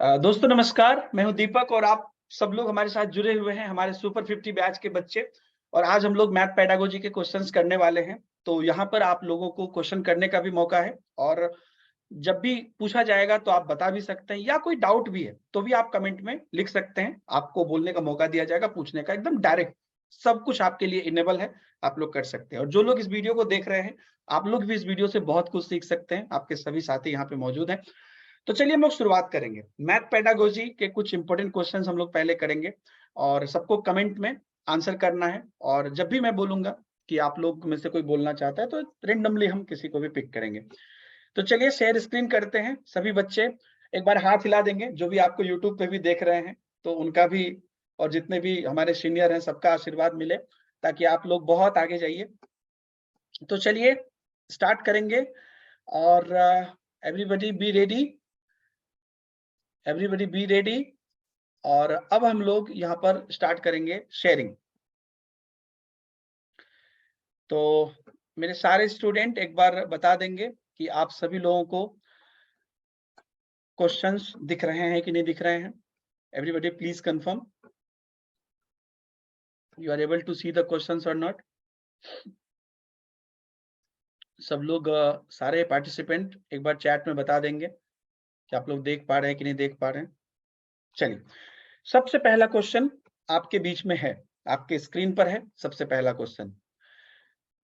दोस्तों नमस्कार, मैं हूं दीपक और आप सब लोग हमारे साथ जुड़े हुए हैं हमारे सुपर 50 बैच के बच्चे। और आज हम लोग मैथ पेडागोजी के क्वेश्चंस करने वाले हैं। तो यहाँ पर आप लोगों को क्वेश्चन करने का भी मौका है और जब भी पूछा जाएगा तो आप बता भी सकते हैं, या कोई डाउट भी है तो भी आप कमेंट में लिख सकते हैं। आपको बोलने का मौका दिया जाएगा, पूछने का, एकदम डायरेक्ट सब कुछ आपके लिए इनेबल है, आप लोग कर सकते हैं। और जो लोग इस वीडियो को देख रहे हैं, आप लोग भी इस वीडियो से बहुत कुछ सीख सकते हैं। आपके सभी साथी यहाँ पे मौजूद हैं। तो चलिए हम लोग शुरुआत करेंगे। मैथ पेडागोजी के कुछ इंपॉर्टेंट क्वेश्चंस हम लोग पहले करेंगे और सबको कमेंट में आंसर करना है। और जब भी मैं बोलूंगा कि आप लोग में से कोई बोलना चाहता है तो रेंडमली हम किसी को भी पिक करेंगे। तो चलिए शेयर स्क्रीन करते हैं। सभी बच्चे एक बार हाथ हिला देंगे, जो भी आपको यूट्यूब पे भी देख रहे हैं तो उनका भी, और जितने भी हमारे सीनियर हैं सबका आशीर्वाद मिले ताकि आप लोग बहुत आगे जाइए। तो चलिए स्टार्ट करेंगे और everybody be ready, everybody be ready. और अब हम लोग यहाँ पर स्टार्ट करेंगे शेयरिंग। तो मेरे सारे स्टूडेंट एक बार बता देंगे कि आप सभी लोगों को क्वेश्चंस दिख रहे हैं कि नहीं दिख रहे हैं। Everybody please confirm you are able to see the questions और नॉट। सब लोग सारे पार्टिसिपेंट एक बार चैट में बता देंगे कि आप लोग देख पा रहे हैं कि नहीं देख पा रहे हैं। चलिए, सबसे पहला क्वेश्चन आपके बीच में है, आपके स्क्रीन पर है। सबसे पहला क्वेश्चन,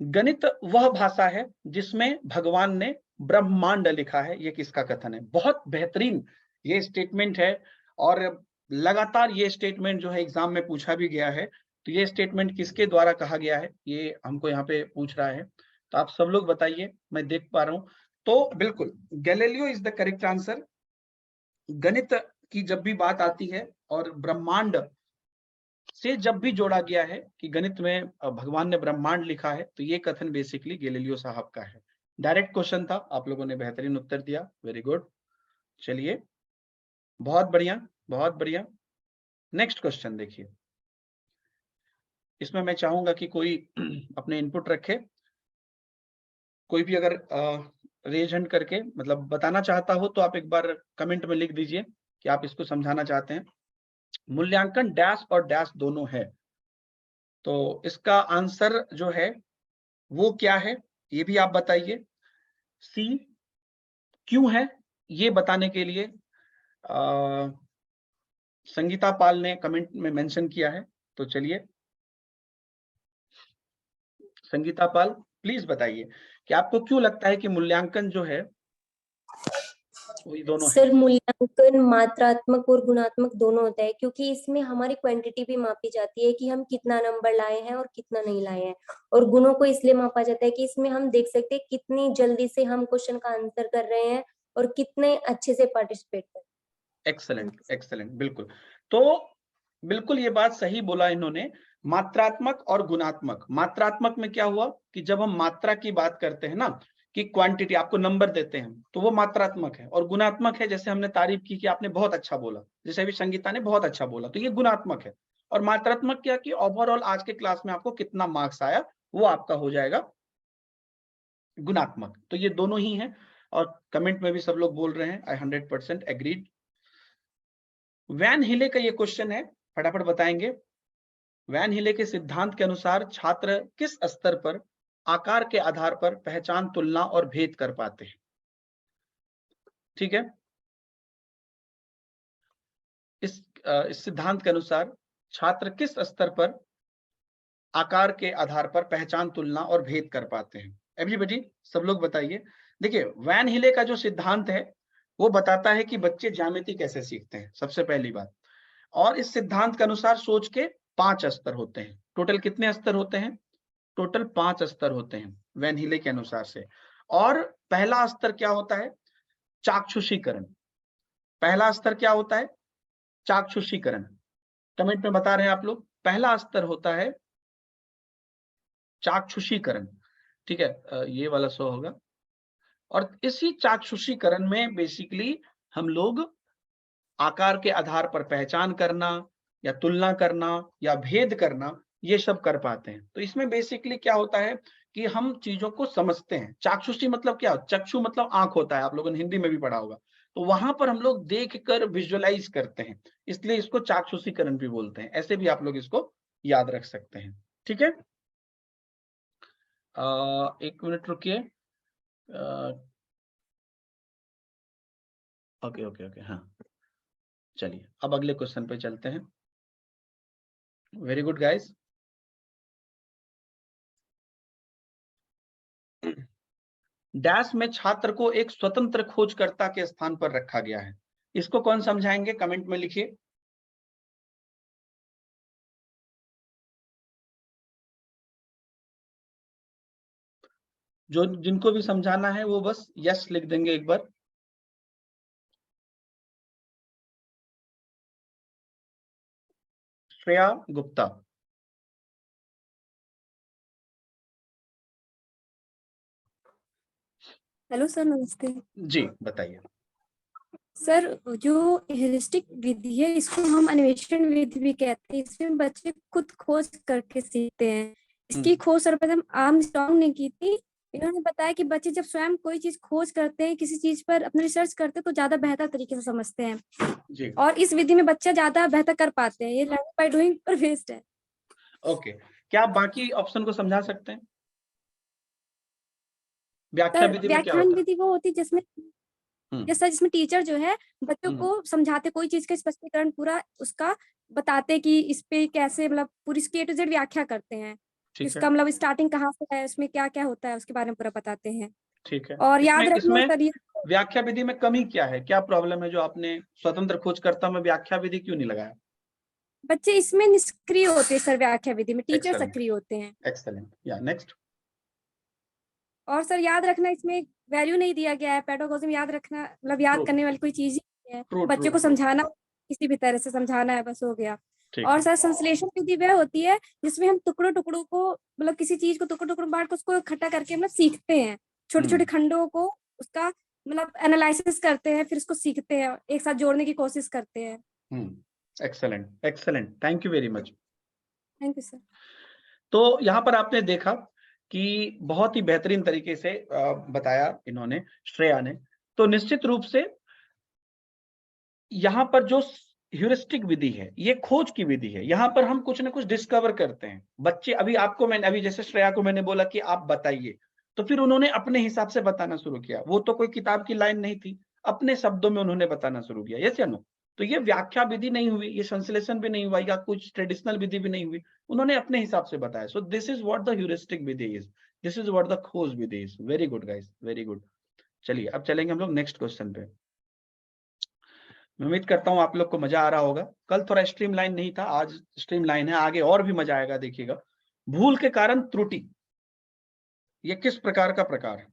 गणित वह भाषा है जिसमें भगवान ने ब्रह्मांड लिखा है, ये किसका कथन है? बहुत बेहतरीन ये स्टेटमेंट है और लगातार ये स्टेटमेंट जो है एग्जाम में पूछा भी गया है। तो ये स्टेटमेंट किसके द्वारा कहा गया है, ये हमको यहाँ पे पूछ रहा है। तो आप सब लोग बताइए, मैं देख पा रहा हूँ। तो बिल्कुल Galileo is the correct answer. गणित की जब भी बात आती है और ब्रह्मांड से जब भी जोड़ा गया है कि गणित में भगवान ने ब्रह्मांड लिखा है, तो ये कथन बेसिकली गैलीलियो साहब का है। डायरेक्ट क्वेश्चन था, आप लोगों ने बेहतरीन उत्तर दिया, वेरी गुड। चलिए, बहुत बढ़िया, बहुत बढ़िया। नेक्स्ट क्वेश्चन देखिए, इसमें मैं चाहूंगा कि कोई अपने इनपुट रखे। कोई भी अगर रेज हैंड करके मतलब बताना चाहता हो तो आप एक बार कमेंट में लिख दीजिए कि आप इसको समझाना चाहते हैं। मूल्यांकन डैश और डैश दोनों है, तो इसका आंसर जो है वो क्या है ये भी आप बताइए। सी क्यों है, ये बताने के लिए संगीता पाल ने कमेंट में मेंशन किया है। तो चलिए संगीता पाल प्लीज बताइए कि आपको क्यों लगता है कि मूल्यांकन जो है वही दोनों है। सर, मूल्यांकन मात्रात्मक और गुणात्मक दोनों होता है, क्योंकि इसमें हमारी क्वांटिटी भी मापी जाती है कि हम कितना नंबर लाए हैं और कितना नहीं लाए हैं। और गुणों को इसलिए मापा जाता है कि इसमें हम देख सकते हैं कितनी जल्दी से हम क्वेश्चन का आंसर कर रहे हैं और कितने अच्छे से पार्टिसिपेट कर रहे हैं। एक्सलेंट, एक्सलेंट, बिल्कुल। तो बिल्कुल ये बात सही बोला इन्होंने, मात्रात्मक और गुणात्मक। मात्रात्मक में क्या हुआ कि जब हम मात्रा की बात करते हैं ना, कि क्वांटिटी आपको नंबर देते हैं, तो वो मात्रात्मक है। और गुणात्मक है, जैसे हमने तारीफ की कि आपने बहुत अच्छा बोला, जैसे अभी संगीता ने बहुत अच्छा बोला, तो ये गुणात्मक है। और मात्रात्मक क्या कि ओवरऑल आज के क्लास में आपको कितना मार्क्स आया, वो आपका हो जाएगा गुणात्मक। तो ये दोनों ही हैं और कमेंट में भी सब लोग बोल रहे हैं आई 100% एग्रीड। वैन हिले का ये क्वेश्चन है, फटाफट बताएंगे। वैन हिले के सिद्धांत के अनुसार छात्र किस स्तर पर आकार के आधार पर पहचान, तुलना और भेद कर पाते हैं? ठीक है, इस सिद्धांत के अनुसार छात्र किस स्तर पर आकार के आधार पर पहचान, तुलना और भेद कर पाते हैं? एवरीबॉडी सब लोग बताइए। देखिए, वैन हिले का जो सिद्धांत है वो बताता है कि बच्चे ज्यामिति कैसे सीखते हैं, सबसे पहली बात। और इस सिद्धांत के अनुसार सोच के 5 स्तर होते हैं। टोटल कितने स्तर होते हैं? टोटल 5 स्तर होते हैं वैन हिले के अनुसार से। और पहला स्तर क्या होता है? चाक्षुषीकरण। पहला स्तर क्या होता है? चाक्षुषीकरण। कमेंट में बता रहे हैं आप लोग, पहला स्तर होता है चाक्षुषीकरण। ठीक है, ये वाला शो होगा। और इसी चाक्षुषीकरण में बेसिकली हम लोग आकार के आधार पर पहचान करना या तुलना करना या भेद करना, ये सब कर पाते हैं। तो इसमें बेसिकली क्या होता है कि हम चीजों को समझते हैं। चाक्षुषी मतलब क्या? चक्षु मतलब आंख होता है, आप लोगों ने हिंदी में भी पढ़ा होगा। तो वहां पर हम लोग देख कर विजुअलाइज करते हैं, इसलिए इसको चाक्षुषीकरण भी बोलते हैं। ऐसे भी आप लोग इसको याद रख सकते हैं। ठीक है, एक मिनट रुकिए। ओके ओके ओके, हाँ चलिए अब अगले क्वेश्चन पे चलते हैं। Very good guys. डैश में छात्र को एक स्वतंत्र खोजकर्ता के स्थान पर रखा गया है। इसको कौन समझाएंगे? कमेंट में लिखिए। जो जिनको भी समझाना है वो बस यस लिख देंगे एक बार। श्रेया गुप्ता। हेलो सर, नमस्ते। जी बताइए। सर, जो हेरिस्टिक विधि है इसको हम अन्वेषण विधि भी कहते हैं। इसमें बच्चे खुद खोज करके सीखते हैं। इसकी खोज सर्वप्रथम आर्मस्ट्रांग ने की थी। इन्होंने बताया कि बच्चे जब स्वयं कोई चीज खोज करते हैं, किसी चीज पर अपना रिसर्च करते हैं, तो ज्यादा बेहतर तरीके से समझते हैं जी और इस विधि में बच्चा ज्यादा बेहतर कर पाते हैं। ये लर्निंग बाय डूइंग पर बेस्ड है। ओके, क्या आप बाकी ऑप्शन को समझा सकते हैं? व्याख्या सर, विधि में क्या व्याख्यान होता है? विधि वो होती है जिसमें जैसा जिसमें टीचर जो है बच्चों को समझाते, कोई चीज का स्पष्टीकरण पूरा उसका बताते कि इस पे कैसे, मतलब पूरी इसकी A to Z व्याख्या करते हैं। ठीक है, इसका मतलब स्टार्टिंग कहाँ से है, उसमें क्या क्या होता है, उसके बारे में पूरा बताते हैं। ठीक है। और याद इसमें रखना इसमें सर, ये व्याख्या विधि में कमी क्या है? क्या प्रॉब्लम है जो आपने स्वतंत्र खोजकर्ता में व्याख्या विधि क्यों नहीं लगाया? बच्चे इसमें निष्क्रिय होते हैं सर, व्याख्या विधि में टीचर एक्सेलेंट, सक्रिय होते हैं। एक्सेलेंट। या नेक्स्ट। और सर याद रखना, इसमें वैल्यू नहीं दिया गया है। पेडागोजी में याद रखना मतलब याद ट्रू करने वाली कोई चीज ही नहीं है। ट्रू बच्चे ट्रू को ट्रू। समझाना, किसी भी तरह से समझाना है, बस हो गया। ठीक और है। सर संश्लेषण विधि वह होती है जिसमें हम टुकड़ों टुकड़ों को, मतलब किसी चीज को टुकड़ों टुकड़ों बांट कर उसको इकट्ठा करके मतलब सीखते हैं। छोटे छोटे खंडों को उसका मतलब एनालिसिस करते हैं, फिर उसको सीखते हैं, एक साथ जोड़ने की कोशिश करते हैं। Excellent excellent, thank you very much. Thank you sir. तो यहाँ पर आपने देखा कि बहुत ही बेहतरीन तरीके से बताया इन्होंने, श्रेया ने। तो निश्चित रूप से यहाँ पर जो ह्यूरिस्टिक विधि है, ये खोज की विधि है। यहाँ पर हम कुछ ना कुछ डिस्कवर करते हैं। बच्चे अभी आपको मैंने अभी जैसे श्रेया को मैंने बोला कि आप बताइए, तो फिर उन्होंने अपने हिसाब से बताना शुरू किया। वो तो कोई किताब की लाइन नहीं थी, अपने शब्दों में उन्होंने बताना शुरू किया। यस या नो? तो ये व्याख्या विधि नहीं हुई, ये संश्लेषण भी नहीं हुआ, या कुछ ट्रेडिशनल विधि भी नहीं हुई। उन्होंने अपने हिसाब से बताया। So this is what the heuristic विधि is, this is what the खोज विधि is. Very good guys, very good. चलिए अब चलेंगे हम लोग नेक्स्ट क्वेश्चन पे। मैं उम्मीद करता हूं आप लोग को मजा आ रहा होगा। कल थोड़ा स्ट्रीम लाइन नहीं था, आज स्ट्रीम लाइन है, आगे और भी मजा आएगा। देखिएगा, भूल के कारण त्रुटि, ये किस प्रकार का प्रकार है?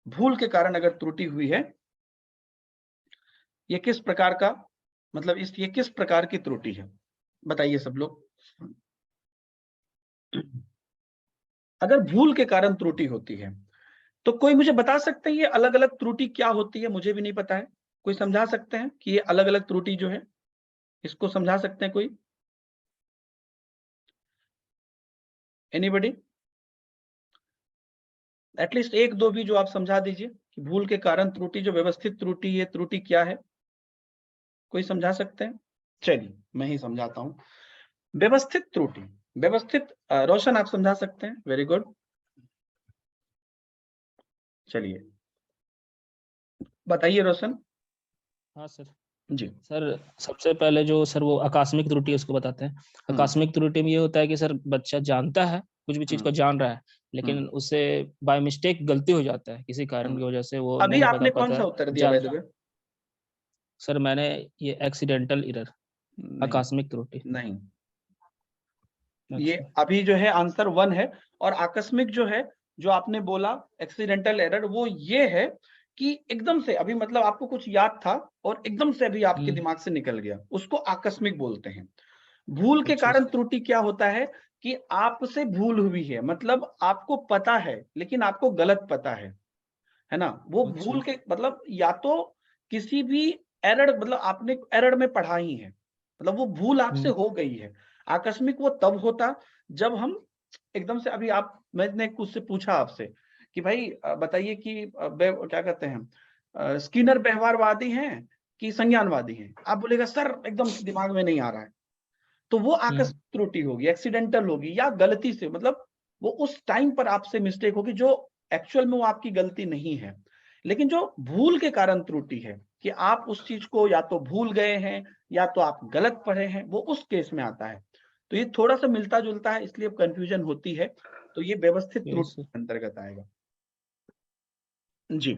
भूल के कारण अगर त्रुटि हुई है, ये किस प्रकार का, मतलब ये किस प्रकार की त्रुटि है? बताइए सब लोग। अगर भूल के कारण त्रुटि होती है तो कोई मुझे बता सकते हैं ये अलग अलग त्रुटि क्या होती है? मुझे भी नहीं पता है। कोई समझा सकते हैं कि ये अलग अलग त्रुटि जो है, इसको समझा सकते हैं कोई? एनीबॉडी? एटलीस्ट एक दो भी जो आप समझा दीजिए कि भूल के कारण त्रुटि, जो व्यवस्थित त्रुटि, ये त्रुटि क्या है? कोई समझा सकते हैं? चलिए मैं ही समझाता हूं। व्यवस्थित त्रुटि, व्यवस्थित, रोशन आप समझा सकते हैं? वेरी गुड, चलिए बताइए रोशन। हाँ सर। जी सर सबसे पहले जो सर वो आकस्मिक त्रुटि है उसको बताते हैं। आकस्मिक त्रुटि में ये होता है कि सर बच्चा जानता है, कुछ भी चीज को जान रहा है, लेकिन उससे बाय मिस्टेक गलती हो जाता है, किसी कारण की वजह से वो अभी नहीं आपने बता कौन पाता सा उत्तर दिया? बाय द वे, सर मैंने ये एक्सीडेंटल एरर, आकस्मिक त्रुटि। नहीं, ये अच्छा। अभी जो है आंसर 1 है। और आकस्मिक जो है, जो आपने बोला एक्सीडेंटल एरर, वो ये है कि एकदम से अभी, मतलब आपको कुछ याद था और एकदम से अभी आपके दिमाग से निकल गया, उसको आकस्मिक बोलते हैं। भूल के अच्छा। कारण त्रुटि क्या होता है कि आपसे भूल हुई है, मतलब आपको पता है लेकिन आपको गलत पता है ना? वो अच्छा। भूल के मतलब या तो किसी भी एरर, मतलब आपने एरर में पढ़ा ही है, मतलब वो भूल आपसे हो गई है। आकस्मिक वो तब होता जब हम एकदम से, अभी आप मैंने उससे पूछा आपसे कि भाई बताइए कि क्या कहते हैं, स्किनर व्यवहारवादी हैं कि संज्ञानवादी हैं? आप बोलेगा सर एकदम दिमाग में नहीं आ रहा है। तो वो आकस्मिक त्रुटि होगी, एक्सीडेंटल होगी, या गलती से, मतलब वो उस टाइम पर आपसे मिस्टेक होगी जो एक्चुअल में वो आपकी गलती नहीं है। लेकिन जो भूल के कारण त्रुटि है कि आप उस चीज को या तो भूल गए हैं या तो आप गलत पढ़े हैं, वो उस केस में आता है। तो ये थोड़ा सा मिलता जुलता है, इसलिए कंफ्यूजन होती है। तो ये व्यवस्थित त्रुटि के अंतर्गत आएगा। जी,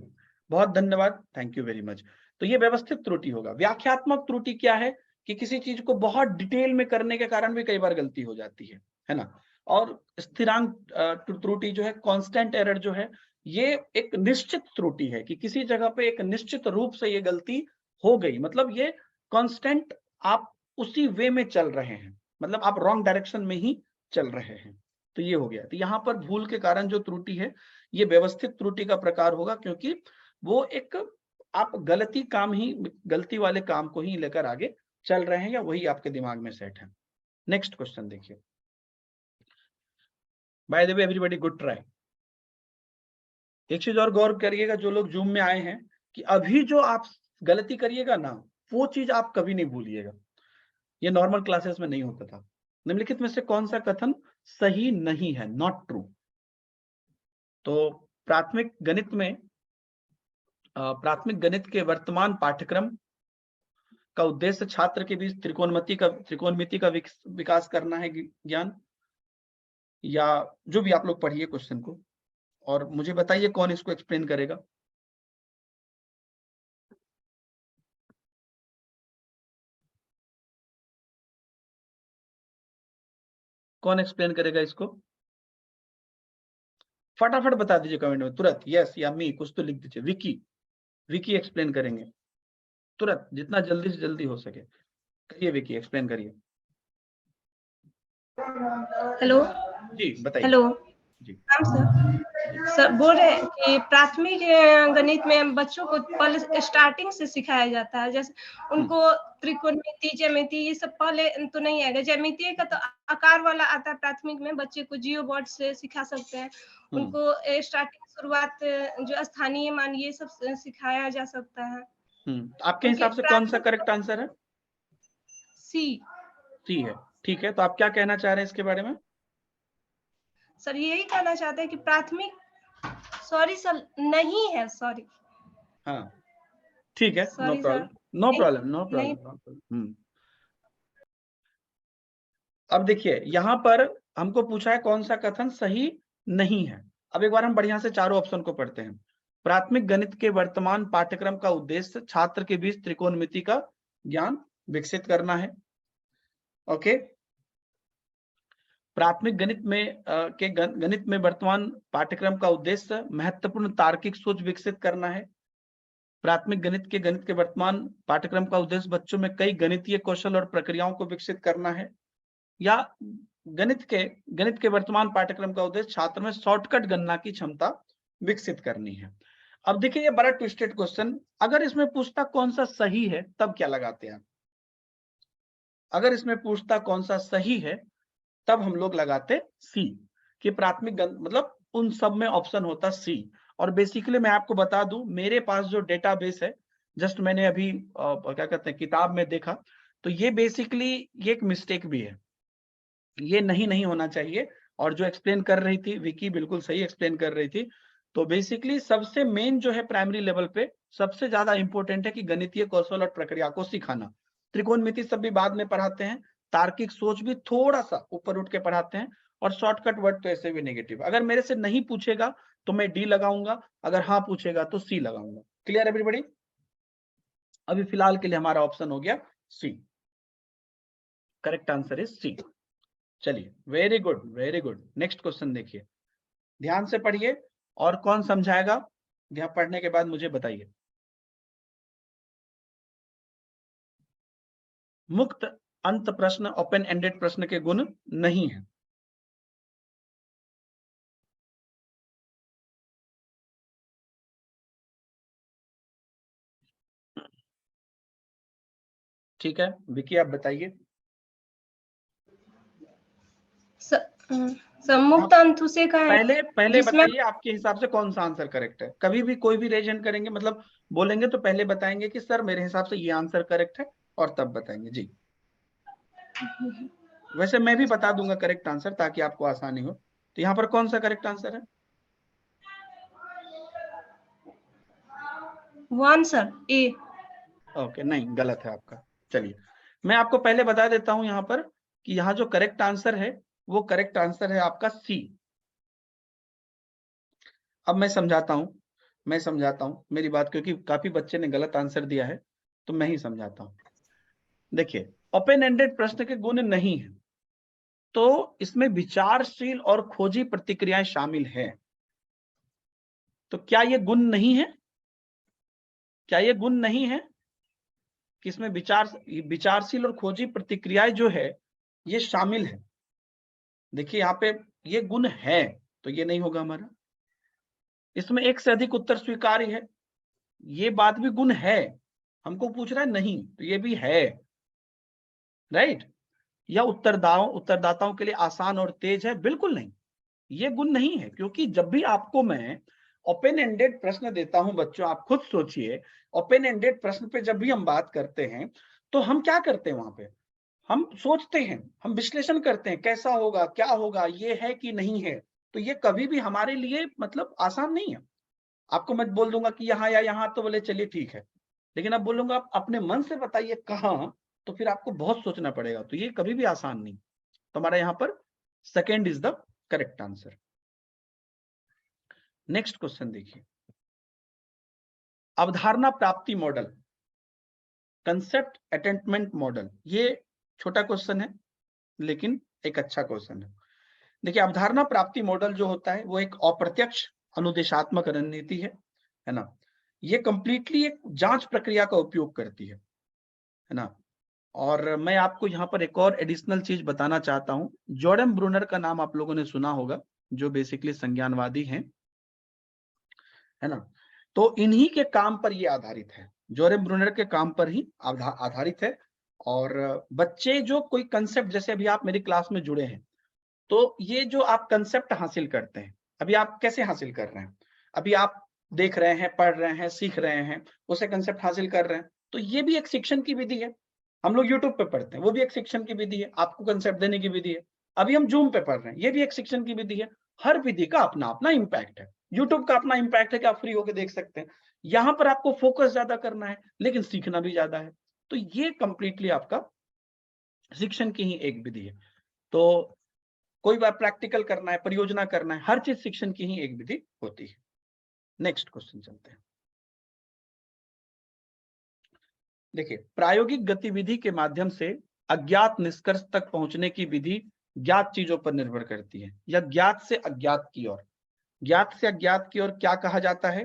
बहुत धन्यवाद, थैंक यू वेरी मच। तो ये व्यवस्थित त्रुटि होगा। व्याख्यात्मक त्रुटि क्या है कि किसी चीज को बहुत डिटेल में करने के कारण भी कई बार गलती हो जाती है ना। और स्थिरांक त्रुटि जो है, कांस्टेंट एरर जो है, ये एक निश्चित त्रुटि है कि किसी जगह पे एक निश्चित रूप से ये गलती हो गई, मतलब ये कांस्टेंट, आप उसी वे में चल रहे हैं, मतलब आप रॉन्ग डायरेक्शन में ही चल रहे हैं। तो ये हो गया। तो यहाँ पर भूल के कारण जो त्रुटि है, ये व्यवस्थित त्रुटि का प्रकार होगा, क्योंकि वो एक आप गलती वाले काम को ही लेकर आगे चल रहे हैं, या वही आपके दिमाग में सेट है। नेक्स्ट क्वेश्चन देखिए। By the way everybody, good try. एक चीज और गौर करिएगा जो लोग जूम में आए हैं, कि अभी जो आप गलती करिएगा ना, वो चीज आप कभी नहीं भूलिएगा। ये नॉर्मल क्लासेस में नहीं होता था। निम्नलिखित में से कौन सा कथन सही नहीं है, नॉट ट्रू? तो प्राथमिक गणित के वर्तमान पाठ्यक्रम का उद्देश्य छात्र के बीच त्रिकोणमिति का विकास करना है, ज्ञान, या जो भी आप लोग पढ़िए क्वेश्चन को और मुझे बताइए कौन इसको एक्सप्लेन करेगा। कौन एक्सप्लेन करेगा इसको? फटाफट बता दीजिए कमेंट में तुरंत, यस या मी, कुछ तो लिख दीजिए। विकी एक्सप्लेन करेंगे तुरंत, जितना जल्दी से जल्दी हो सके। करिए विकी, एक्सप्लेन करिए। हेलो जी बताइए। हेलो जी सर बोल रहे हैं कि प्राथमिक गणित में बच्चों को पहले स्टार्टिंग से सिखाया जाता है, जैसे उनको त्रिकोणमिति, ज्यामिति, ये सब पहले तो नहीं आएगा। ज्यामिति का तो आकार वाला आता है प्राथमिक में, बच्चे को जियो बोर्ड से सिखा सकते हैं। उनको स्टार्टिंग शुरुआत जो स्थानीय मान, ये सब सिखाया जा सकता है। आपके हिसाब से कौन सा करेक्ट आंसर है? सी है। ठीक है, तो आप क्या कहना चाह रहे हैं इसके बारे में? सर यही कहना चाहते हैं कि प्राथमिक, सॉरी सर, नहीं है, सॉरी। हाँ ठीक है, no sorry problem, sir, no problem, no problem. अब देखिए यहाँ पर हमको पूछा है कौन सा कथन सही नहीं है। अब एक बार हम बढ़िया से चारों ऑप्शन को पढ़ते हैं। प्राथमिक गणित के वर्तमान पाठ्यक्रम का उद्देश्य छात्र के बीच त्रिकोणमिति का ज्ञान विकसित करना है। ओके, प्राथमिक गणित में वर्तमान पाठ्यक्रम का उद्देश्य महत्वपूर्ण तार्किक सोच विकसित करना है। प्राथमिक गणित के वर्तमान पाठ्यक्रम का उद्देश्य बच्चों में कई गणितीय कौशल और प्रक्रियाओं को विकसित करना है। या गणित के वर्तमान पाठ्यक्रम का उद्देश्य छात्र में शॉर्टकट गणना की क्षमता विकसित करनी है। अब देखिए ये बड़ा ट्विस्टेड क्वेश्चन। अगर इसमें पूछता कौन सा सही है तब क्या लगाते हैं? अगर इसमें पूछता कौन सा सही है तब हम लोग लगाते सी, कि प्राथमिक मतलब उन सब में ऑप्शन होता सी। और बेसिकली मैं आपको बता दूं, मेरे पास जो डेटाबेस है, जस्ट मैंने अभी क्या कहते हैं किताब में देखा, तो ये बेसिकली ये एक मिस्टेक भी है, ये नहीं होना चाहिए। और जो एक्सप्लेन कर रही थी विकी, बिल्कुल सही एक्सप्लेन कर रही थी। तो बेसिकली सबसे मेन जो है प्राइमरी लेवल पे सबसे ज्यादा इंपॉर्टेंट है कि गणितीय कौशल और प्रक्रिया को सिखाना। त्रिकोणमिति सब भी बाद में पढ़ाते हैं, तार्किक सोच भी थोड़ा सा ऊपर उठ के पढ़ाते हैं, और शॉर्टकट वर्ड तो ऐसे भी नेगेटिव। अगर मेरे से नहीं पूछेगा तो मैं डी लगाऊंगा, अगर हाँ पूछेगा तो सी लगाऊंगा। Clear everybody? अभी फिलहाल के लिए हमारा ऑप्शन हो गया सी, करेक्ट आंसर इज सी। चलिए, very good very good. Next question देखिए, ध्यान से पढ़िए और कौन समझाएगा ध्यान पढ़ने के बाद मुझे बताइए। मुक्त अंत प्रश्न, ओपन एंडेड प्रश्न के गुण नहीं है। ठीक है विकी, आप बताइए। मुक्त अंतुसे का है पहले पहले जिसमें बताइए आपके हिसाब से कौन सा आंसर करेक्ट है। कभी भी कोई भी रेज हैंड करेंगे मतलब बोलेंगे तो पहले बताएंगे कि सर मेरे हिसाब से ये आंसर करेक्ट है और तब बताएंगे जी। वैसे मैं भी बता दूंगा करेक्ट आंसर ताकि आपको आसानी हो। तो यहाँ पर कौन सा करेक्ट आंसर है? 1 सर, ए। ओके, नहीं गलत है आपका। चलिए मैं आपको पहले बता देता हूं यहाँ पर कि यहाँ जो करेक्ट आंसर है वो करेक्ट आंसर है आपका सी। अब मैं समझाता हूं मेरी बात, क्योंकि काफी बच्चे ने गलत आंसर दिया है तो मैं ही समझाता हूं। देखिए ओपन एंडेड प्रश्न के गुण नहीं है तो इसमें विचारशील और खोजी प्रतिक्रियाएं शामिल है। तो क्या ये गुण नहीं है? क्या ये गुण नहीं है कि इसमें विचारशील और खोजी प्रतिक्रियाएं जो है ये शामिल है? देखिए यहाँ पे ये गुण है तो ये नहीं होगा हमारा। इसमें एक से अधिक उत्तर स्वीकार्य है, ये बात भी गुण है। हमको पूछ रहा है नहीं तो ये भी है, राइट। या उत्तरदाताओं के लिए आसान और तेज है, बिल्कुल नहीं, ये गुण नहीं है। क्योंकि जब भी आपको मैं ओपन एंडेड प्रश्न देता हूं बच्चों, आप खुद सोचिए, ओपन एंडेड प्रश्न पे जब भी हम बात करते हैं तो हम क्या करते हैं? वहां पे हम सोचते हैं, हम विश्लेषण करते हैं, कैसा होगा, क्या होगा, ये है कि नहीं है। तो ये कभी भी हमारे लिए मतलब आसान नहीं है। आपको मैं बोल दूंगा कि यहाँ या यहाँ तो बोले चलिए ठीक है, लेकिन अब बोलूंगा आप अपने मन से बताइए कहाँ, तो फिर आपको बहुत सोचना पड़ेगा। तो ये कभी भी आसान नहीं। तो हमारा यहाँ पर second is the correct answer. Next question देखिए, अवधारणा प्राप्ति मॉडल, कंसेप्ट अटेनमेंट मॉडल। ये छोटा क्वेश्चन है लेकिन एक अच्छा क्वेश्चन है। देखिए अवधारणा प्राप्ति मॉडल जो होता है वो एक अप्रत्यक्ष अनुदेशात्मक रणनीति है ना। ये कंप्लीटली एक जांच प्रक्रिया का उपयोग करती है ना। और मैं आपको यहाँ पर एक और एडिशनल चीज बताना चाहता हूँ। जॉर्डन ब्रूनर का नाम आप लोगों ने सुना होगा, जो बेसिकली संज्ञानवादी हैं, है ना। तो इन्हीं के काम पर ये आधारित है, जॉर्डन ब्रूनर के काम पर ही आधारित है। और बच्चे जो कोई कंसेप्ट, जैसे अभी आप मेरी क्लास में जुड़े हैं, तो ये जो आप कंसेप्ट हासिल करते हैं, अभी आप कैसे हासिल कर रहे हैं? अभी आप देख रहे हैं, पढ़ रहे हैं, सीख रहे हैं, उसे कंसेप्ट हासिल कर रहे हैं। तो ये भी एक शिक्षण की विधि है। हम लोग यूट्यूब पे पढ़ते हैं, वो भी एक शिक्षण की विधि है, आपको कंसेप्ट देने की विधि है। अभी हम जूम पे पढ़ रहे हैं, ये भी एक शिक्षण की विधि है। हर विधि का अपना अपना इम्पैक्ट है। यूट्यूब का अपना इम्पैक्ट है कि आप फ्री होकर देख सकते हैं। यहाँ पर आपको फोकस ज्यादा करना है लेकिन सीखना भी ज्यादा है। तो ये कंप्लीटली आपका शिक्षण की ही एक विधि है। तो कोई बार प्रैक्टिकल करना है, परियोजना करना है, हर चीज शिक्षण की ही एक विधि होती है। नेक्स्ट क्वेश्चन चलते हैं। देखिए प्रायोगिक गतिविधि के माध्यम से अज्ञात निष्कर्ष तक पहुंचने की विधि ज्ञात चीजों पर निर्भर करती है, या ज्ञात से अज्ञात की ओर। ज्ञात से अज्ञात की ओर क्या कहा जाता है?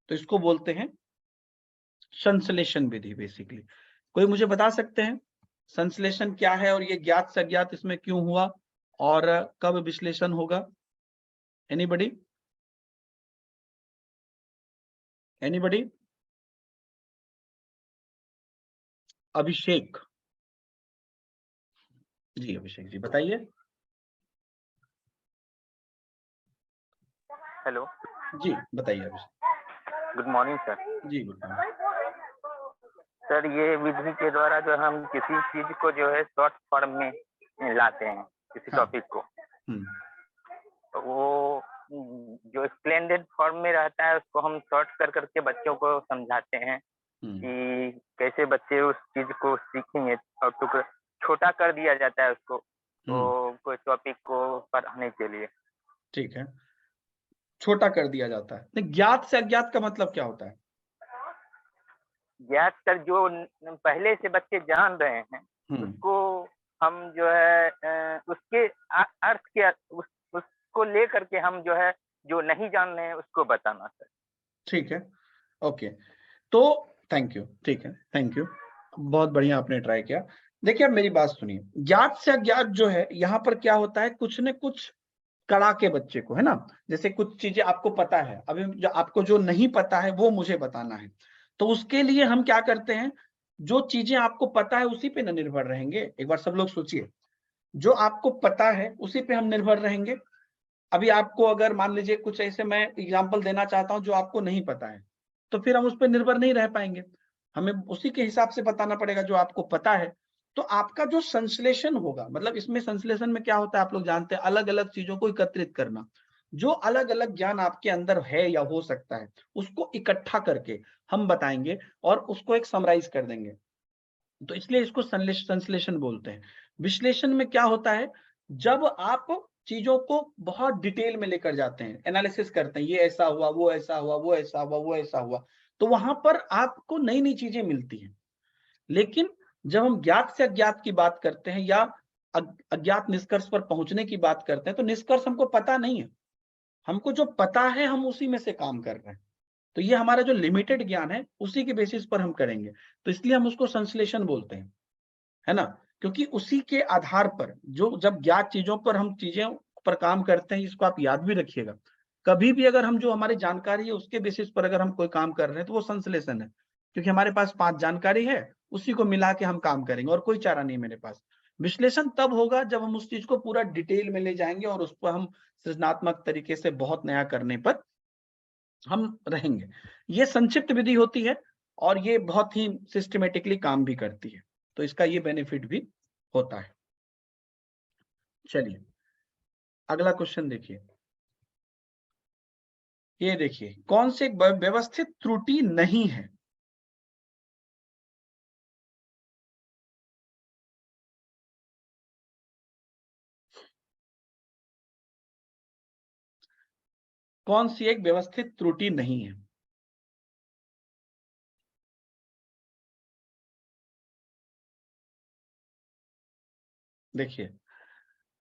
तो इसको बोलते हैं संश्लेषण विधि। बेसिकली कोई मुझे बता सकते हैं संश्लेषण क्या है और ये ज्ञात से अज्ञात इसमें क्यों हुआ और कब विश्लेषण होगा? एनीबडी? एनीबडी? अभिषेक जी, अभिषेक जी बताइए। हेलो जी बताइए अभिषेक। Good morning sir. जी गुड मॉर्निंग सर, ये विधि के द्वारा जो हम किसी चीज को जो है शॉर्ट फॉर्म में लाते हैं, किसी टॉपिक को, तो वो जो स्प्लेंडेड फॉर्म में रहता है उसको हम शॉर्ट कर करके बच्चों को समझाते हैं कि कैसे बच्चे उस चीज को सीखेंगे। और तो छोटा कर दिया जाता है उसको, तो कोई टॉपिक को पढ़ाने के लिए। ठीक है, छोटा कर दिया जाता है। नहीं, ज्ञात से अज्ञात का मतलब क्या होता है? ज्ञात सर जो पहले से बच्चे जान रहे हैं उसको हम जो है उसके अर्थ के उसको ले करके हम जो है जो नहीं जान रहे हैं उसको बताना सर। ठीक है, ओके। तो थैंक यू, ठीक है, थैंक यू, बहुत बढ़िया आपने ट्राई किया। देखिए अब मेरी बात सुनिए, ज्ञात से अज्ञात जो है यहाँ पर क्या होता है, कुछ न कुछ कड़ा के बच्चे को, है ना। जैसे कुछ चीजें आपको पता है, अभी आपको जो नहीं पता है वो मुझे बताना है। तो उसके लिए हम क्या करते हैं, जो चीजें आपको पता है उसी पे न निर्भर रहेंगे। एक बार सब लोग सोचिए, जो आपको पता है उसी पे हम निर्भर रहेंगे। अभी आपको अगर मान लीजिए कुछ ऐसे मैं एग्जांपल देना चाहता हूं जो आपको नहीं पता है, तो फिर हम उस पर निर्भर नहीं रह पाएंगे, हमें उसी के हिसाब से बताना पड़ेगा जो आपको पता है। तो आपका जो संश्लेषण होगा, मतलब इसमें संश्लेषण में क्या होता है आप लोग जानते हैं, अलग अलग चीजों को एकत्रित करना, जो अलग अलग ज्ञान आपके अंदर है या हो सकता है उसको इकट्ठा करके हम बताएंगे और उसको एक समराइज कर देंगे। तो इसलिए इसको संश्लेषण बोलते हैं। विश्लेषण में क्या होता है, जब आप चीजों को बहुत डिटेल में लेकर जाते हैं, एनालिसिस करते हैं, ये ऐसा हुआ, वो ऐसा हुआ, वो ऐसा हुआ, वो ऐसा हुआ, तो वहां पर आपको नई नई चीजें मिलती हैं। लेकिन जब हम ज्ञात से अज्ञात की बात करते हैं या अज्ञात निष्कर्ष पर पहुंचने की बात करते हैं, तो निष्कर्ष हमको पता नहीं है, हमको जो पता है हम उसी में से काम कर रहे हैं। तो ये हमारा जो लिमिटेड ज्ञान है उसी के बेसिस पर हम करेंगे, तो इसलिए हम उसको संश्लेषण बोलते हैं, है ना। क्योंकि उसी के आधार पर जो जब ज्ञात चीजों पर हम चीजें पर काम करते हैं, इसको आप याद भी रखिएगा, कभी भी अगर हम जो हमारी जानकारी है उसके बेसिस पर अगर हम कोई काम कर रहे हैं तो वो संश्लेषण है, क्योंकि हमारे पास 5 जानकारी है, उसी को मिला के हम काम करेंगे और कोई चारा नहीं मेरे पास। विश्लेषण तब होगा जब हम उस चीज को पूरा डिटेल में ले जाएंगे और उस पर हम सृजनात्मक तरीके से बहुत नया करने पर हम रहेंगे। ये संक्षिप्त विधि होती है और ये बहुत ही सिस्टमेटिकली काम भी करती है, तो इसका ये बेनिफिट भी होता है। चलिए अगला क्वेश्चन देखिए, ये देखिए कौन से व्यवस्थित त्रुटि नहीं है। कौन सी एक व्यवस्थित त्रुटि नहीं है। देखिए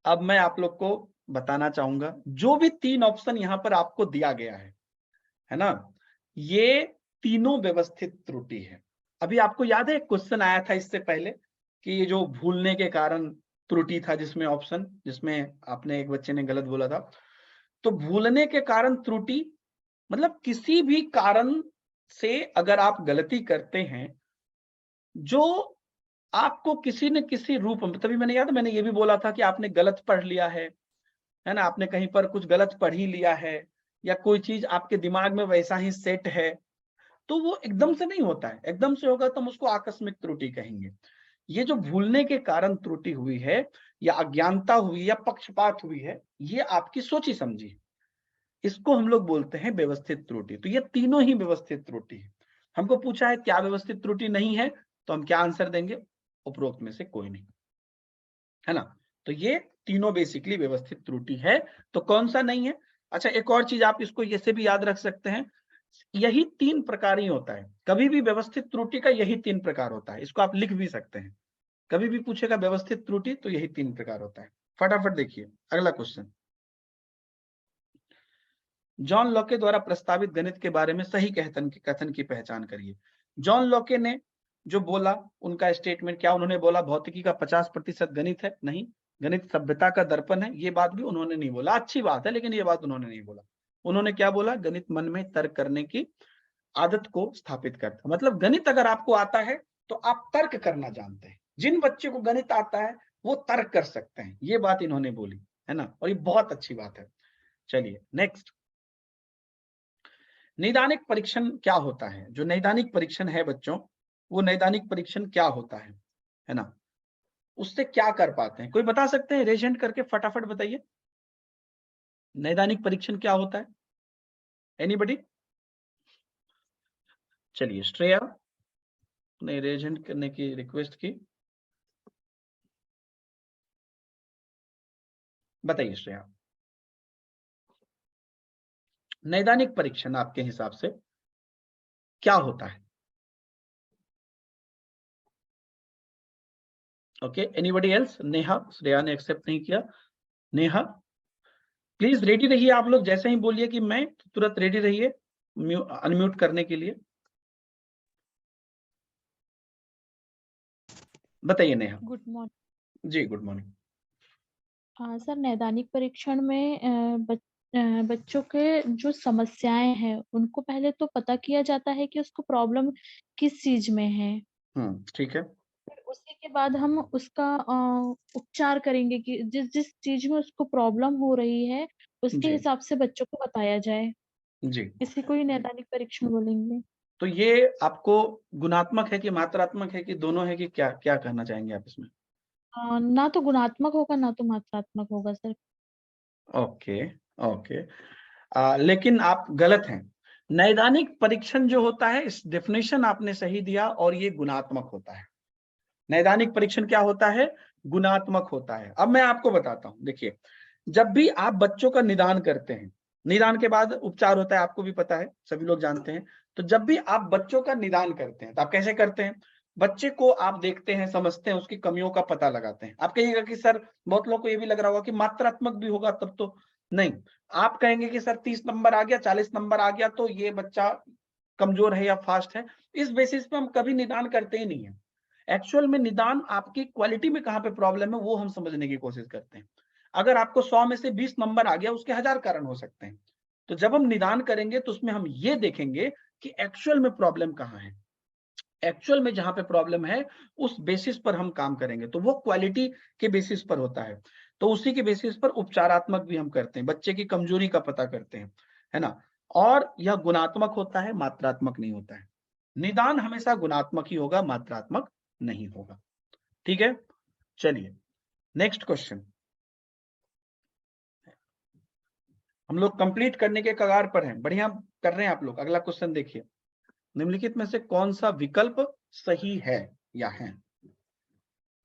अब मैं आप लोग को बताना चाहूंगा, जो भी 3 ऑप्शन यहां पर आपको दिया गया है ना, ये तीनों व्यवस्थित त्रुटि है। अभी आपको याद है एक क्वेश्चन आया था इससे पहले कि ये जो भूलने के कारण त्रुटि था, जिसमें ऑप्शन, जिसमें आपने एक बच्चे ने गलत बोला था, तो भूलने के कारण त्रुटि मतलब किसी भी कारण से अगर आप गलती करते हैं जो आपको किसी न किसी रूप में, तभी मैंने याद, मैंने ये भी बोला था कि आपने गलत पढ़ लिया है ना, आपने कहीं पर कुछ गलत पढ़ ही लिया है या कोई चीज आपके दिमाग में वैसा ही सेट है, तो वो एकदम से नहीं होता है। एकदम से होगा तो हम उसको आकस्मिक त्रुटि कहेंगे। ये जो भूलने के कारण त्रुटि हुई है या अज्ञानता हुई या पक्षपात हुई है, ये आपकी सोची समझी, इसको हम लोग बोलते हैं व्यवस्थित त्रुटि। तो ये तीनों ही व्यवस्थित त्रुटि है। हमको पूछा है क्या व्यवस्थित त्रुटि नहीं है, तो हम क्या आंसर देंगे, उपरोक्त में से कोई नहीं, है ना। तो ये तीनों बेसिकली व्यवस्थित त्रुटि है। तो कौन सा नहीं है। अच्छा एक और चीज आप इसको ऐसे भी याद रख सकते हैं, यही 3 प्रकार ही होता है, कभी भी व्यवस्थित त्रुटि का यही 3 प्रकार होता है, इसको आप लिख भी सकते हैं। कभी भी पूछेगा व्यवस्थित त्रुटि तो यही 3 प्रकार होता है। फटाफट देखिए अगला क्वेश्चन, जॉन लॉके द्वारा प्रस्तावित गणित के बारे में सही कथन की पहचान करिए। जॉन लॉके ने जो बोला, उनका स्टेटमेंट क्या, उन्होंने बोला भौतिकी का 50% गणित है, नहीं, गणित सभ्यता का दर्पण है, ये बात भी उन्होंने नहीं बोला, अच्छी बात है लेकिन ये बात उन्होंने नहीं बोला। उन्होंने क्या बोला, गणित मन में तर्क करने की आदत को स्थापित करता, मतलब गणित अगर आपको आता है तो आप तर्क करना जानते हैं। जिन बच्चे को गणित आता है वो तर्क कर सकते हैं, ये बात इन्होंने बोली, है ना, और ये बहुत अच्छी बात है। चलिए नेक्स्ट, नैदानिक परीक्षण क्या होता है। जो नैदानिक परीक्षण है बच्चों, वो नैदानिक परीक्षण क्या होता है ना, उससे क्या कर पाते हैं, कोई बता सकते हैं, रेज हैंड करके फटाफट बताइए, नैदानिक परीक्षण क्या होता है, एनीबडी। चलिए श्रेया ने रेज हैंड करने की रिक्वेस्ट की, बताइए श्रेया, नैदानिक परीक्षण आपके हिसाब से क्या होता है। Okay anybody else. Neha, Shreya ने एक्सेप्ट नहीं किया। नेहा प्लीज रेडी रहिए, आप लोग जैसे ही बोलिए कि मैं, तो तुरंत रेडी रहिए अनम्यूट करने के लिए। बताइए नेहा। Good morning. जी गुड मॉर्निंग। सर नैदानिक परीक्षण में बच्चों के जो समस्याएं हैं उनको पहले तो पता किया जाता है कि उसको प्रॉब्लम किस चीज में है। ठीक है। फिर उसी के बाद हम उसका उपचार करेंगे कि जिस जिस चीज में उसको प्रॉब्लम हो रही है उसके जी हिसाब से बच्चों को बताया जाए। जी। इसी को ही नैदानिक परीक्षण बोलेंगे। तो ये आपको गुणात्मक है कि मात्रात्मक है कि दोनों है कि क्या क्या कहना चाहेंगे आप इसमें? ना तो गुणात्मक होगा ना तो मात्रात्मक होगा सर। Okay okay. लेकिन आप गलत हैं। नैदानिक परीक्षण जो होता है, इस डेफिनेशन आपने सही दिया, और ये गुणात्मक होता है। नैदानिक परीक्षण क्या होता है? गुणात्मक होता है। अब मैं आपको बताता हूं, देखिए, जब भी आप बच्चों का निदान करते हैं, निदान के बाद उपचार होता है, आपको भी पता है, सभी लोग जानते हैं। तो जब भी आप बच्चों का निदान करते हैं तो आप कैसे करते हैं? बच्चे को आप देखते हैं, समझते हैं, उसकी कमियों का पता लगाते हैं। आप कहिएगा कि सर, बहुत लोगों को ये भी लग रहा होगा कि मात्रात्मक भी होगा तब तो। नहीं, आप कहेंगे कि सर 30 नंबर आ गया, 40 नंबर आ गया तो ये बच्चा कमजोर है या फास्ट है। इस बेसिस पे हम कभी निदान करते ही नहीं है। एक्चुअल में निदान आपकी क्वालिटी में कहाँ पे प्रॉब्लम है वो हम समझने की कोशिश करते हैं। अगर आपको 100 में से 20 नंबर आ गया, उसके 1000 कारण हो सकते हैं। तो जब हम निदान करेंगे तो उसमें हम ये देखेंगे कि एक्चुअल में प्रॉब्लम कहाँ है। एक्चुअल में जहां पे प्रॉब्लम है उस बेसिस पर हम काम करेंगे, तो वो क्वालिटी के बेसिस पर होता है। तो उसी के बेसिस पर उपचारात्मक भी हम करते हैं, बच्चे की कमजोरी का पता करते हैं, है ना। और यह गुणात्मक होता है, मात्रात्मक नहीं होता है। निदान हमेशा गुणात्मक ही होगा, मात्रात्मक नहीं होगा। ठीक है, चलिए नेक्स्ट क्वेश्चन। हम लोग कंप्लीट करने के कगार पर हैं, बढ़िया कर रहे हैं आप लोग। अगला क्वेश्चन देखिए, निम्नलिखित में से कौन सा विकल्प सही है या है?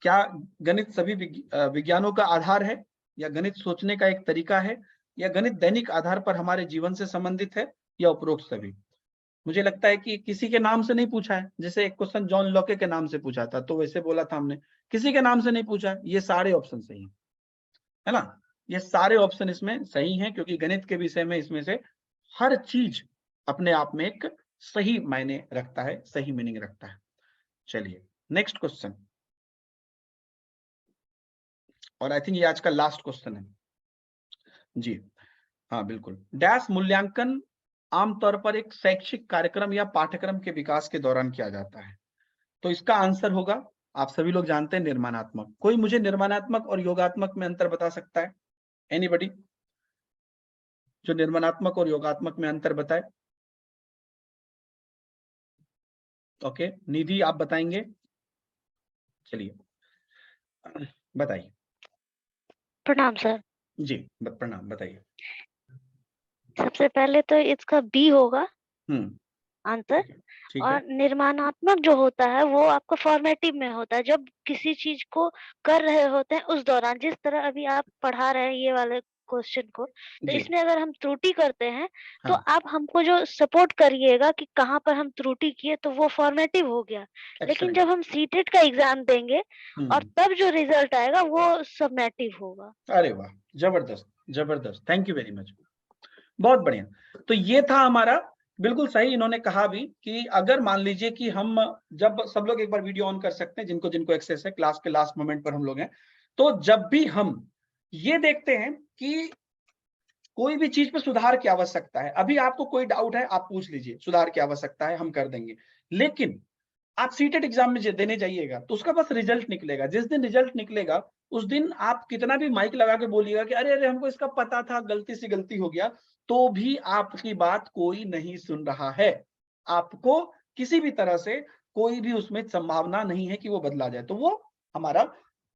क्या गणित सभी विज्ञानों का आधार है, या गणित सोचने का एक तरीका है, या गणित दैनिक आधार पर हमारे जीवन से संबंधित है, या उपरोक्त सभी? मुझे लगता है कि किसी के नाम से नहीं पूछा है। जैसे एक क्वेश्चन जॉन लॉके के नाम से पूछा था तो वैसे बोला था हमने, किसी के नाम से नहीं पूछा है। ये सारे ऑप्शन सही है ना, ये सारे ऑप्शन इसमें सही हैं, क्योंकि गणित के विषय में इसमें से हर चीज अपने आप में एक सही मायने रखता है, सही मीनिंग रखता है। चलिए नेक्स्ट क्वेश्चन, और आई थिंक ये आज का लास्ट क्वेश्चन है जी। हाँ बिल्कुल। डैश मूल्यांकन आमतौर पर एक शैक्षिक कार्यक्रम या पाठ्यक्रम के विकास के दौरान किया जाता है। तो इसका आंसर होगा, आप सभी लोग जानते हैं, निर्माणात्मक। कोई मुझे निर्माणात्मक और योगात्मक में अंतर बता सकता है? एनीबॉडी जो निर्माणात्मक और योगात्मक में अंतर बताए? ओके, निधि आप बताएंगे? चलिए बताइए। प्रणाम सर। जी प्रणाम, बताइए। सबसे पहले तो इसका बी होगा आंसर। ठीक है। और निर्माणात्मक जो होता है वो आपका फॉर्मेटिव में होता है, जब किसी चीज को कर रहे होते हैं उस दौरान। जिस तरह अभी आप पढ़ा रहे हैं ये वाले क्वेश्चन को, तो जी इसमें अगर हम त्रुटि करते हैं तो हाँ, आप हमको जो सपोर्ट करिएगा कि कहाँ पर हम त्रुटि किए, तो वो फॉर्मेटिव हो गया। लेकिन एक्सीलेंट। जब हम सीटेट का एग्जाम देंगे और तब जो रिजल्ट आएगा वो सबमेटिव होगा। अरे वाह, जबरदस्त जबरदस्त, थैंक यू वेरी मच, बहुत बढ़िया। तो ये था हमारा, बिल्कुल सही इन्होंने कहा भी कि अगर मान लीजिए कि हम, जब सब लोग एक बार वीडियो ऑन कर सकते हैं जिनको जिनको एक्सेस है, क्लास के लास्ट मोमेंट पर हम लोग हैं, तो जब भी हम ये देखते हैं कि कोई भी चीज पे सुधार की आवश्यकता है, अभी आपको कोई डाउट है आप पूछ लीजिए, सुधार की आवश्यकता है हम कर देंगे। लेकिन आप सीटेट एग्जाम में देने जाइएगा तो उसका बस रिजल्ट निकलेगा, जिस दिन रिजल्ट निकलेगा उस दिन आप कितना भी माइक लगा के बोलिएगा कि अरे अरे हमको इसका पता था, गलती से गलती हो गया, तो भी आपकी बात कोई नहीं सुन रहा है। आपको किसी भी तरह से कोई भी उसमें संभावना नहीं है कि वो बदला जाए, तो वो हमारा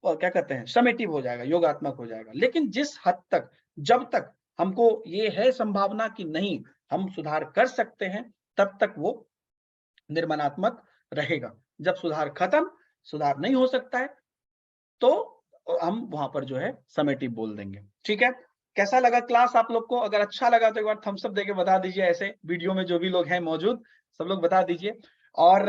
क्या कहते हैं, समेटिव हो जाएगा, योगात्मक हो जाएगा। लेकिन जिस हद तक, जब तक हमको ये है संभावना कि नहीं हम सुधार कर सकते हैं, तब तक वो निर्माणात्मक रहेगा। जब सुधार खत्म, सुधार नहीं हो सकता है, तो हम वहां पर जो है समेटिव बोल देंगे। ठीक है, कैसा लगा क्लास आप लोग को? अगर अच्छा लगा तो एक बार थम्स अप देके बता दीजिए, ऐसे वीडियो में जो भी लोग हैं मौजूद सब लोग बता दीजिए। और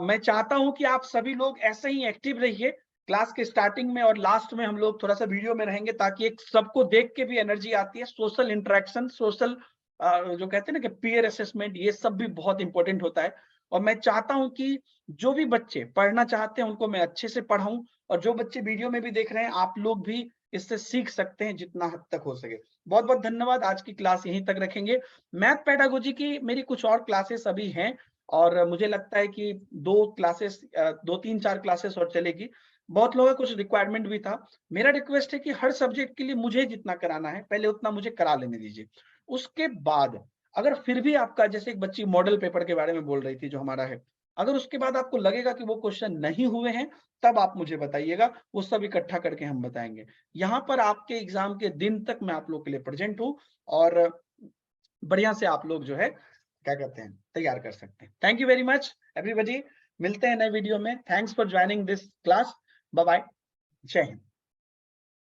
मैं चाहता हूं कि आप सभी लोग ऐसे ही एक्टिव रहिए। क्लास के स्टार्टिंग में और लास्ट में हम लोग थोड़ा सा वीडियो में रहेंगे, ताकि एक सबको देख के भी एनर्जी आती है। सोशल इंटरेक्शन, सोशल जो कहते हैं ना कि पीयर असेसमेंट, ये सब भी बहुत इंपॉर्टेंट होता है। और मैं चाहता हूं कि जो भी बच्चे पढ़ना चाहते हैं उनको मैं अच्छे से पढ़ाऊं, और जो बच्चे वीडियो में भी देख रहे हैं आप लोग भी इससे सीख सकते हैं जितना हद तक हो सके। बहुत बहुत धन्यवाद, आज की क्लास यहीं तक रखेंगे। मैथ पेडागोजी की मेरी कुछ और क्लासेस अभी हैं, और मुझे लगता है कि 2 3 4 क्लासेस और चलेगी। बहुत लोगों का कुछ रिक्वायरमेंट भी था। मेरा रिक्वेस्ट है कि हर सब्जेक्ट के लिए मुझे जितना कराना है पहले उतना मुझे करा लेने दीजिए। उसके बाद अगर फिर भी आपका, जैसे एक बच्ची मॉडल पेपर के बारे में बोल रही थी जो हमारा है, अगर उसके बाद आपको लगेगा कि वो क्वेश्चन नहीं हुए हैं तब आप मुझे बताइएगा, वो सब इकट्ठा करके हम बताएंगे। यहाँ पर आपके एग्जाम के दिन तक मैं आप लोग के लिए प्रेजेंट हूँ और बढ़िया से आप लोग जो है क्या कहते हैं तैयार कर सकते हैं। Thank you very much everybody, मिलते हैं नए वीडियो में। Thanks for joining this class, bye bye, Jai Hind.